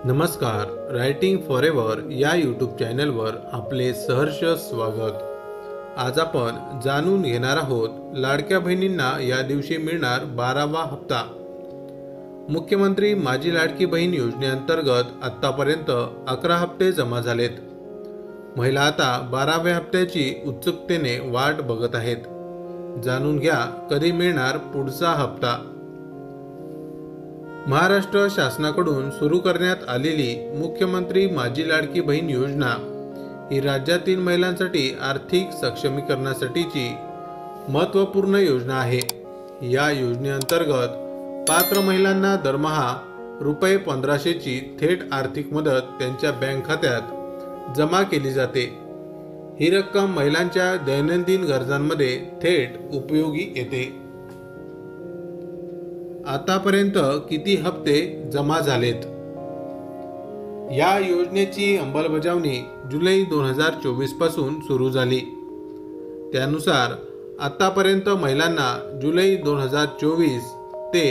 नमस्कार, writing forever या YouTube चॅनलवर आपले सहर्ष स्वागत। आज आपण जाणून घेणार आहोत लाडक्या बहिणींना या दिवशी मिळणार 12वा हप्ता। मुख्यमंत्री माझी लाडकी बहीण योजनेअंतर्गत आतापर्यंत 11 हप्ते जमा झालेत। महिला आता 12व्या हप्त्याची उत्सुकतेने वाट बघत आहेत। जाणून घ्या कधी मिळणार पुढचा हप्ता। महाराष्ट्र शासनाकडून सुरू करण्यात आलेली मुख्यमंत्री माझी लाडकी बहीण योजना ही राज्यातील महिलांसाठी आर्थिक सक्षमीकरणासाठीची महत्त्वपूर्ण योजना आहे। या योजनेअंतर्गत पात्र महिलांना दरमहा रुपये 1500 ची थेट आर्थिक मदत त्यांच्या बँक खात्यात जमा केली जाते। ही रक्कम महिलांच्या दैनंदिन गरजांमध्ये थेट उपयोगी येते। आतापर्यंत किती हप्ते जमा झालेत? या योजनेची अंमलबजावणी जुलै 2024 पासून सुरू झाली। त्यानुसार आतापर्यंत महिलांना जुलै 2024 ते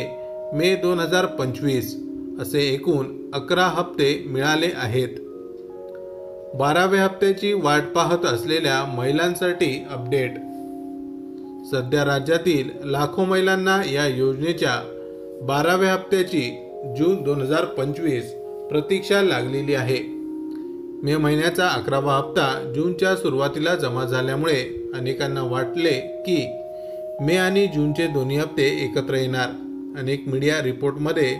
मे 2025 असे एकूण 11 हप्ते मिळाले आहेत। 12व्या हप्त्याची वाट पाहत असलेल्या महिलांसाठी अपडेट। सध्या राज्यातील लाखो महिलांना या योजनेच्या 12व्या हप्त्याची जून 2025 प्रतीक्षा लागलेली आहे। मे महिन्याचा 11वा हप्ता जूनच्या सुरुवातीला जमा झाल्यामुळे अनेकांना वाटले की मे आणि जूनचे दोन्ही हप्ते एकत्र येणार। अनेक मीडिया रिपोर्टमध्ये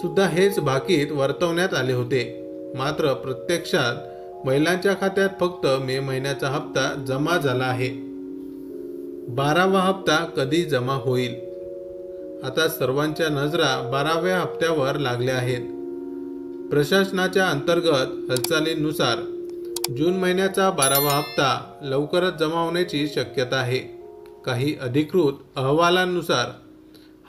सुद्धा हेच भाकीत वर्तवण्यात आले होते। मात्र प्रत्यक्षात महिलांच्या खात्यात फक्त मे महिन्याचा हप्ता जमा झाला आहे। 12वा हप्ता कधी जमा होईल? आता सर्वांच्या नजरा 12व्या हप्त्यावर लागल्या आहेत। प्रशासनाच्या अंतर्गत हालचालींनुसार जून महिन्याचा 12वा हप्ता लवकरच जमा होण्याची शक्यता आहे। काही अधिकृत अहवालांनुसार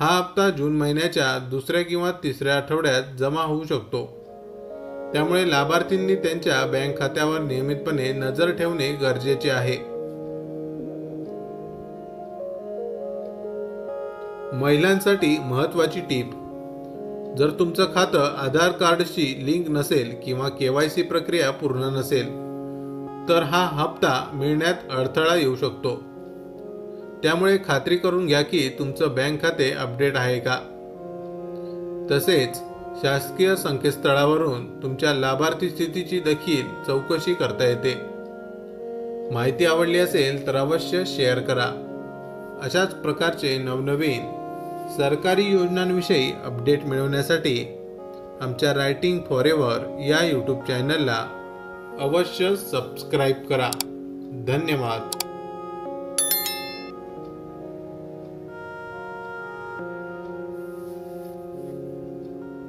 हा हप्ता जून महिन्याच्या दुसऱ्या किंवा तिसऱ्या आठवड्यात जमा होऊ शकतो। त्यामुळे लाभार्थींनी त्यांच्या बँक खात्यावर नियमितपणे नजर ठेवणे गरजेचे आहे। महिलांसाठी महत्त्वाची टीप। जर तुमचं खातं आधार कार्डशी लिंक नसेल किंवा KYC प्रक्रिया पूर्ण नसेल तर हा हप्ता मिळण्यात अडथळा येऊ शकतो। त्यामुळे खात्री करून घ्या की तुमचं बँक खाते अपडेट आहे का। तसेच शासकीय संकेतस्थळावरून तुमच्या लाभार्थी स्थितीची देखील चौकशी करता येते। माहिती आवडली असेल तर अवश्य शेअर करा। अशाच प्रकारचे नवनवीन सरकारी योजनांविषयी अपडेट मिळवण्यासाठी आमच्या रायटिंग फॉरेवर या यूट्यूब चॅनलला अवश्य सबस्क्राईब करा। धन्यवाद।